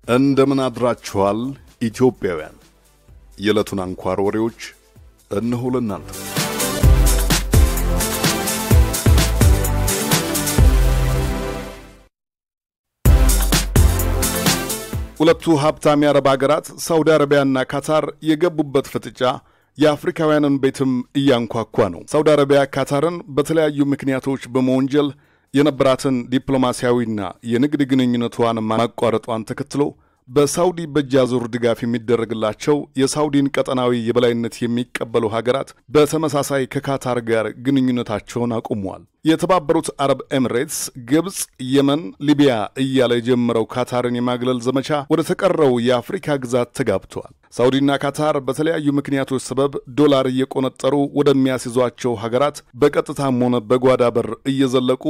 እንደምን አድራችኋል ኢትዮጵያውያን የዕለቱን አንኳር ወሬዎች እነሆ ለእናንተ። ሁለቱ ሀብታም የአረብ ሀገራት ሳውዲ አረቢያና ካታር የገቡበት ፍጥጫ የአፍሪካውያንን ቤትም እያንኳኳ ነው። ሳውዲ አረቢያ ካታርን በተለያዩ ምክንያቶች በመወንጀል የነበራትን ዲፕሎማሲያዊና የንግድ ግንኙነቷን ማቋረጧን ተከትሎ በሳውዲ በጃዙር ድጋፍ የሚደረግላቸው የሳውዲን ቀጠናዊ የበላይነት የሚቀበሉ ሀገራት በተመሳሳይ ከካታር ጋር ግንኙነታቸውን አቁመዋል። የተባበሩት አረብ ኤሚሬትስ፣ ግብጽ፣ የመን፣ ሊቢያ እያለ የጀመረው ካታርን የማግለል ዘመቻ ወደ ተቀረው የአፍሪካ ግዛት ተጋብቷል። ሳውዲና ካታር በተለያዩ ምክንያቶች ሰበብ ዶላር እየቆነጠሩ ወደሚያስይዟቸው ሀገራት በቀጥታም ሆነ በጓዳ በር እየዘለቁ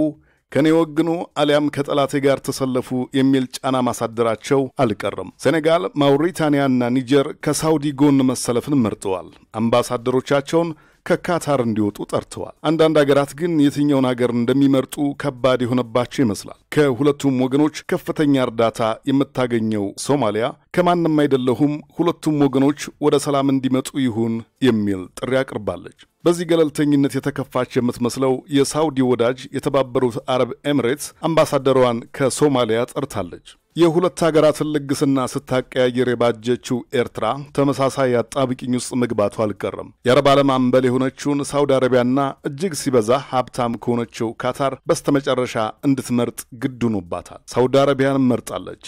ከኔ ወግኑ አሊያም ከጠላቴ ጋር ተሰለፉ የሚል ጫና ማሳደራቸው አልቀረም። ሴኔጋል፣ ማውሪታኒያና ኒጀር ከሳውዲ ጎን መሰለፍን መርጠዋል። አምባሳደሮቻቸውን ከካታር እንዲወጡ ጠርተዋል። አንዳንድ ሀገራት ግን የትኛውን ሀገር እንደሚመርጡ ከባድ የሆነባቸው ይመስላል። ከሁለቱም ወገኖች ከፍተኛ እርዳታ የምታገኘው ሶማሊያ ከማንም አይደለሁም፣ ሁለቱም ወገኖች ወደ ሰላም እንዲመጡ ይሁን የሚል ጥሪ አቅርባለች። በዚህ ገለልተኝነት የተከፋች የምትመስለው የሳውዲ ወዳጅ የተባበሩት አረብ ኤሚሬትስ አምባሳደሯን ከሶማሊያ ጠርታለች። የሁለት ሀገራትን ልግስና ስታቀያየር የባጀችው ኤርትራ ተመሳሳይ አጣብቂኝ ውስጥ መግባቱ አልቀረም። የአረብ ዓለም አምበል የሆነችውን ሳውዲ አረቢያና እጅግ ሲበዛ ሀብታም ከሆነችው ካታር በስተመጨረሻ እንድትመርጥ ግድ ሆኖባታል። ሳውዲ አረቢያን መርጣለች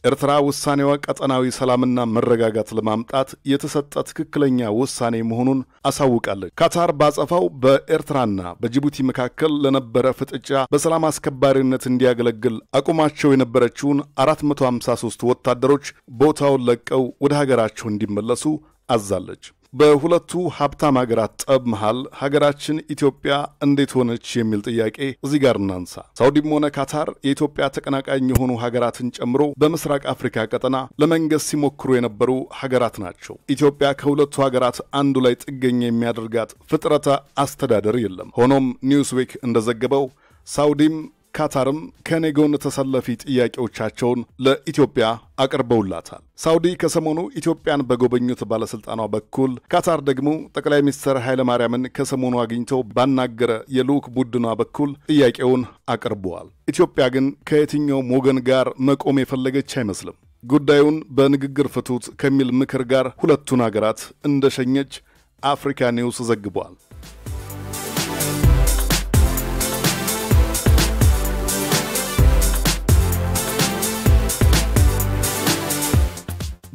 ኤርትራ ውሳኔዋ ቀጠናዊ ሰላምና መረጋጋት ለማምጣት የተሰጠ ትክክለኛ ውሳኔ መሆኑን አሳውቃለች። ካታር ባጸፋው በኤርትራና በጅቡቲ መካከል ለነበረ ፍጥጫ በሰላም አስከባሪነት እንዲያገለግል አቁማቸው የነበረችውን 453 ወታደሮች ቦታውን ለቀው ወደ ሀገራቸው እንዲመለሱ አዛለች። በሁለቱ ሀብታም ሀገራት ጠብ መሃል ሀገራችን ኢትዮጵያ እንዴት ሆነች የሚል ጥያቄ እዚህ ጋር እናንሳ። ሳውዲም ሆነ ካታር የኢትዮጵያ ተቀናቃኝ የሆኑ ሀገራትን ጨምሮ በምስራቅ አፍሪካ ቀጠና ለመንገስ ሲሞክሩ የነበሩ ሀገራት ናቸው። ኢትዮጵያ ከሁለቱ ሀገራት አንዱ ላይ ጥገኛ የሚያደርጋት ፍጥረተ አስተዳደር የለም። ሆኖም ኒውስዊክ እንደዘገበው ሳውዲም ካታርም ከኔ ጎን ተሰለፊ ጥያቄዎቻቸውን ለኢትዮጵያ አቅርበውላታል። ሳውዲ ከሰሞኑ ኢትዮጵያን በጎበኙት ባለስልጣኗ በኩል ካታር ደግሞ ጠቅላይ ሚኒስትር ኃይለማርያምን ከሰሞኑ አግኝተው ባናገረ የልዑክ ቡድኗ በኩል ጥያቄውን አቅርበዋል። ኢትዮጵያ ግን ከየትኛውም ወገን ጋር መቆም የፈለገች አይመስልም። ጉዳዩን በንግግር ፍቱት ከሚል ምክር ጋር ሁለቱን ሀገራት እንደሸኘች አፍሪካ ኒውስ ዘግቧል።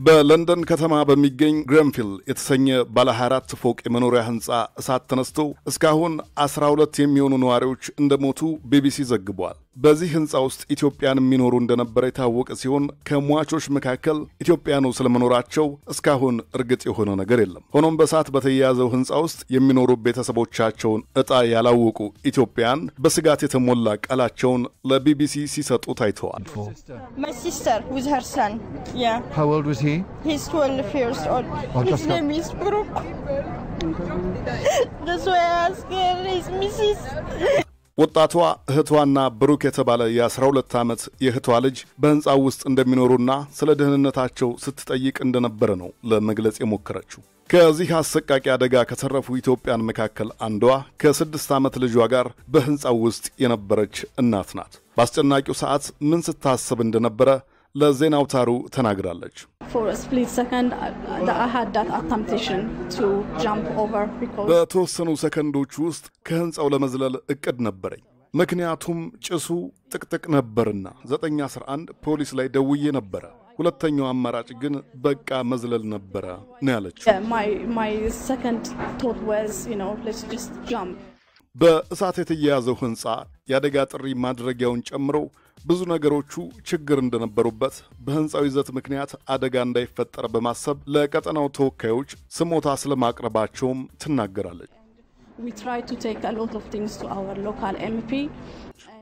በለንደን ከተማ በሚገኝ ግሬንፊል የተሰኘ ባለ 24 ፎቅ የመኖሪያ ህንፃ እሳት ተነስቶ እስካሁን 12 የሚሆኑ ነዋሪዎች እንደሞቱ ቢቢሲ ዘግቧል። በዚህ ህንፃ ውስጥ ኢትዮጵያን የሚኖሩ እንደነበረ የታወቀ ሲሆን ከሟቾች መካከል ኢትዮጵያኑ ስለመኖራቸው እስካሁን እርግጥ የሆነ ነገር የለም። ሆኖም በእሳት በተያያዘው ህንፃ ውስጥ የሚኖሩ ቤተሰቦቻቸውን ዕጣ ያላወቁ ኢትዮጵያን በስጋት የተሞላ ቃላቸውን ለቢቢሲ ሲሰጡ ታይተዋል። My sister with her son. Yeah. How old was he? He's 12 years old. His name is Brooke. That's why I asked her, is Mrs. ወጣቷ እህቷና ብሩክ የተባለ የ12 ዓመት የእህቷ ልጅ በህንፃው ውስጥ እንደሚኖሩና ስለ ደህንነታቸው ስትጠይቅ እንደነበረ ነው ለመግለጽ የሞከረችው። ከዚህ አሰቃቂ አደጋ ከተረፉ ኢትዮጵያን መካከል አንዷ ከ6 ዓመት ልጇ ጋር በህንፃው ውስጥ የነበረች እናት ናት። በአስጨናቂው ሰዓት ምን ስታስብ እንደነበረ ለዜና አውታሩ ተናግራለች። For a split second, I had that temptation to jump over because በተወሰኑ ሰከንዶች ውስጥ ከህንፃው ለመዝለል እቅድ ነበረኝ። ምክንያቱም ጭሱ ጥቅጥቅ ነበርና 911 ፖሊስ ላይ ደውዬ ነበረ። ሁለተኛው አማራጭ ግን በቃ መዝለል ነበረ ነው ያለችው። my second thought was, let's just jump. በእሳት የተያያዘው ህንፃ የአደጋ ጥሪ ማድረጊያውን ጨምሮ ብዙ ነገሮቹ ችግር እንደነበሩበት በህንፃው ይዘት ምክንያት አደጋ እንዳይፈጠር በማሰብ ለቀጠናው ተወካዮች ስሞታ ስለማቅረባቸውም ትናገራለች። We tried to take a lot of things to our local MP.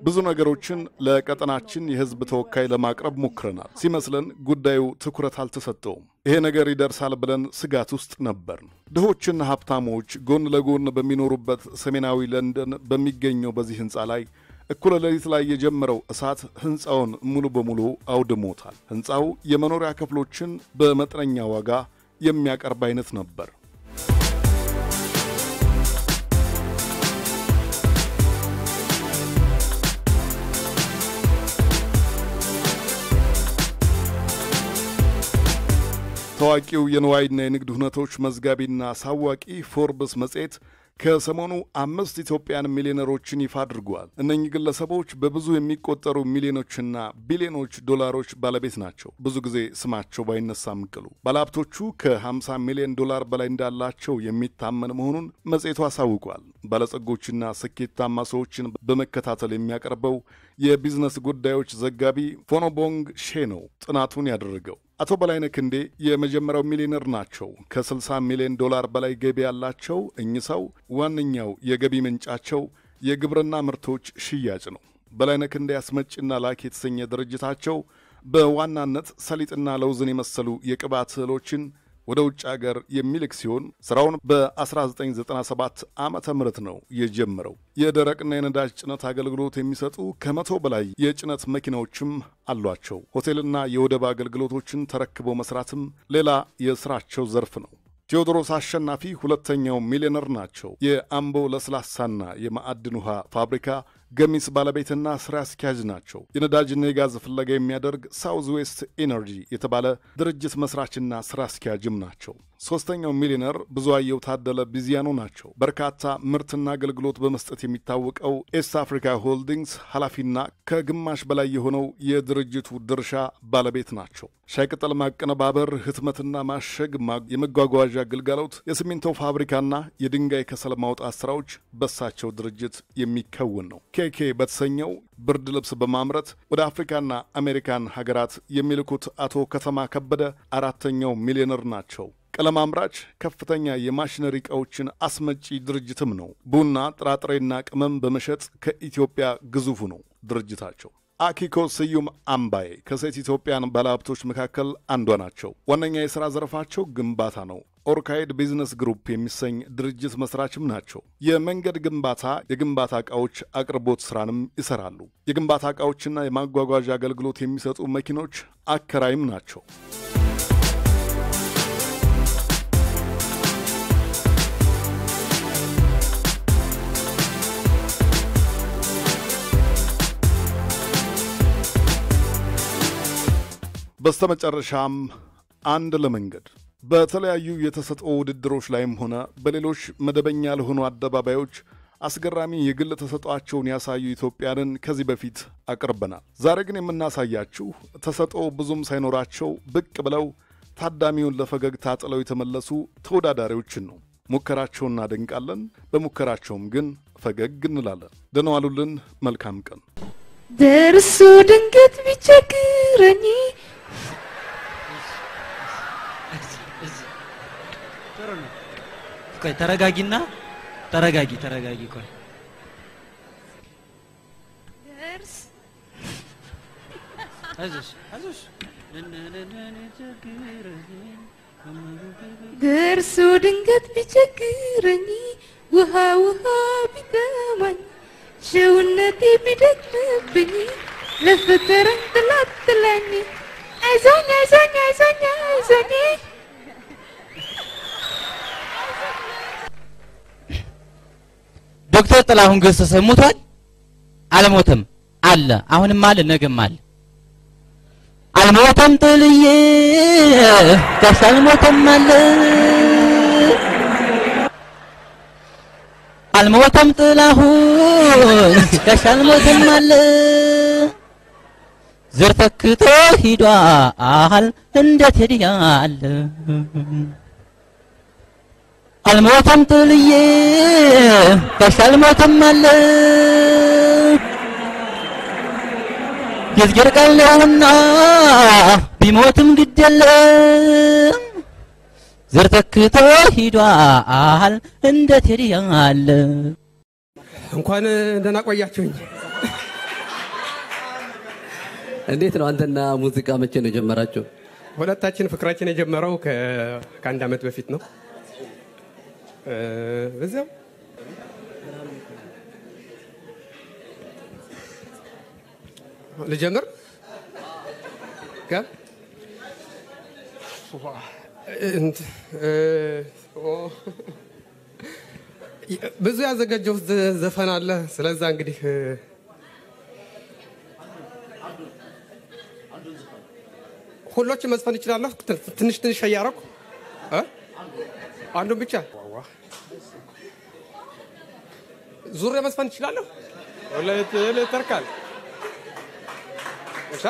ብዙ ነገሮችን ለቀጠናችን የህዝብ ተወካይ ለማቅረብ ሞክረናል። ሲመስለን ጉዳዩ ትኩረት አልተሰጠውም። ይሄ ነገር ይደርሳል ብለን ስጋት ውስጥ ነበርን። ድሆችና ሀብታሞች ጎን ለጎን በሚኖሩበት ሰሜናዊ ለንደን በሚገኘው በዚህ ህንፃ ላይ እኩለ ሌሊት ላይ የጀመረው እሳት ህንጻውን ሙሉ በሙሉ አውድሞታል። ህንጻው የመኖሪያ ክፍሎችን በመጠነኛ ዋጋ የሚያቀርብ አይነት ነበር። ታዋቂው የንዋይና የንግድ ሁነቶች መዝጋቢና ሳዋቂ ፎርብስ መጽሔት ከሰሞኑ 5 ኢትዮጵያን ሚሊዮነሮችን ይፋ አድርጓል። እነኚህ ግለሰቦች በብዙ የሚቆጠሩ ሚሊዮኖችና ቢሊዮኖች ዶላሮች ባለቤት ናቸው። ብዙ ጊዜ ስማቸው ባይነሳም ቅሉ ባለሀብቶቹ ከ50 ሚሊዮን ዶላር በላይ እንዳላቸው የሚታመን መሆኑን መጽሔቱ አሳውቋል። ባለጸጎችና ስኬታማ ሰዎችን በመከታተል የሚያቀርበው የቢዝነስ ጉዳዮች ዘጋቢ ፎኖቦንግ ሼ ነው ጥናቱን ያደረገው። አቶ በላይነህ ክንዴ የመጀመሪያው ሚሊዮነር ናቸው። ከ60 ሚሊዮን ዶላር በላይ ገቢ ያላቸው እኚህ ሰው ዋነኛው የገቢ ምንጫቸው የግብርና ምርቶች ሽያጭ ነው። በላይነህ ክንዴ አስመጪና ላኪ የተሰኘ ድርጅታቸው በዋናነት ሰሊጥና ለውዝን የመሰሉ የቅባት እህሎችን ወደ ውጭ ሀገር የሚልክ ሲሆን ስራውን በ1997 ዓመተ ምህረት ነው የጀመረው። የደረቅና የነዳጅ ጭነት አገልግሎት የሚሰጡ ከ100 በላይ የጭነት መኪናዎችም አሏቸው። ሆቴልና የወደብ አገልግሎቶችን ተረክበው መስራትም ሌላ የስራቸው ዘርፍ ነው። ቴዎድሮስ አሸናፊ ሁለተኛው ሚሊዮነር ናቸው። የአምቦ ለስላሳና የማዕድን ውሃ ፋብሪካ ገሚስ ባለቤትና ስራ አስኪያጅ ናቸው። የነዳጅና የጋዝ ፍለጋ የሚያደርግ ሳውዝ ዌስት ኢነርጂ የተባለ ድርጅት መስራችና ስራ አስኪያጅም ናቸው። ሶስተኛው ሚሊዮነር ብዙአየሁ ታደለ ቢዚያኖ ናቸው። በርካታ ምርትና አገልግሎት በመስጠት የሚታወቀው ኤስት አፍሪካ ሆልዲንግስ ኃላፊና ከግማሽ በላይ የሆነው የድርጅቱ ድርሻ ባለቤት ናቸው። ሻይ ቅጠል ማቀነባበር፣ ህትመትና ማሸግ፣ የመጓጓዣ ግልጋሎት፣ የሲሚንቶ ፋብሪካና የድንጋይ ከሰል ማውጣት ስራዎች በሳቸው ድርጅት የሚከወን ነው። ኬኬ በተሰኘው ብርድ ልብስ በማምረት ወደ አፍሪካና አሜሪካን ሀገራት የሚልኩት አቶ ከተማ ከበደ አራተኛው ሚሊዮነር ናቸው። ቀለም አምራች ከፍተኛ የማሽነሪ ዕቃዎችን አስመጪ ድርጅትም ነው። ቡና፣ ጥራጥሬና ቅመም በመሸጥ ከኢትዮጵያ ግዙፉ ነው ድርጅታቸው። አኪኮ ስዩም አምባዬ ከሴት ኢትዮጵያን ባለሀብቶች መካከል አንዷ ናቸው። ዋነኛ የሥራ ዘርፋቸው ግንባታ ነው። ኦርካይድ ቢዝነስ ግሩፕ የሚሰኝ ድርጅት መስራችም ናቸው። የመንገድ ግንባታ፣ የግንባታ ዕቃዎች አቅርቦት ሥራንም ይሠራሉ። የግንባታ ዕቃዎችና የማጓጓዣ አገልግሎት የሚሰጡ መኪኖች አከራይም ናቸው። በስተመጨረሻም አንድ ለመንገድ በተለያዩ የተሰጠው ውድድሮች ላይም ሆነ በሌሎች መደበኛ ለሆኑ አደባባዮች አስገራሚ የግል ተሰጧቸውን ያሳዩ ኢትዮጵያንን ከዚህ በፊት አቅርበናል። ዛሬ ግን የምናሳያችሁ ተሰጥኦ ብዙም ሳይኖራቸው ብቅ ብለው ታዳሚውን ለፈገግታ ጥለው የተመለሱ ተወዳዳሪዎችን ነው። ሙከራቸውን እናደንቃለን፣ በሙከራቸውም ግን ፈገግ እንላለን። ደህና ዋሉልን። መልካም ቀን። ደርሶ ድንገት ቢቸግረኝ ቆይ ተረጋጊና ተረጋጊ ቆይ ደርሶ ድንገት ቢቸግረኝ ውሃ ቢጠማኝ ሰውነቴ ቢደክምብኝ ለፈጠረኝ ጥላኝ አይዞኝ ዶክተር ጥላሁን ገሰሰ ሞቷል? አልሞተም? አለ። አሁንም አለ፣ ነገም አለ። አልሞተም ጥልዬ ጋሽ አልሞተም አለ። አልሞተም ጥላሁን ጋሽ አልሞተም አለ። ዘር ተክቶ ሂዷል እንዴት ሄድያል። አልሞተም ጥልዬ ጋሽ አልሞተም አለ። የዝጌር ቃል ነውና ቢሞትም ግድ የለም። ዘር ተክቶ ሂዷል እንዴት ሄድያል። እንኳን ደህና ቆያችሁኝ። እንዴት ነው አንተና ሙዚቃ መቼ ነው ጀመራችሁ? ሁለታችን ፍቅራችን የጀመረው ከአንድ ዓመት በፊት ነው። በዛው ልጀምር ብዙ ያዘጋጀው ዘፈን አለ ስለዛ እንግዲህ ሁሎች መዝፈን ይችላል ትንሽ ያያረኩ አንዱን ብቻ ዙር መዝፈን ይችላል ወለ ተርካል እሺ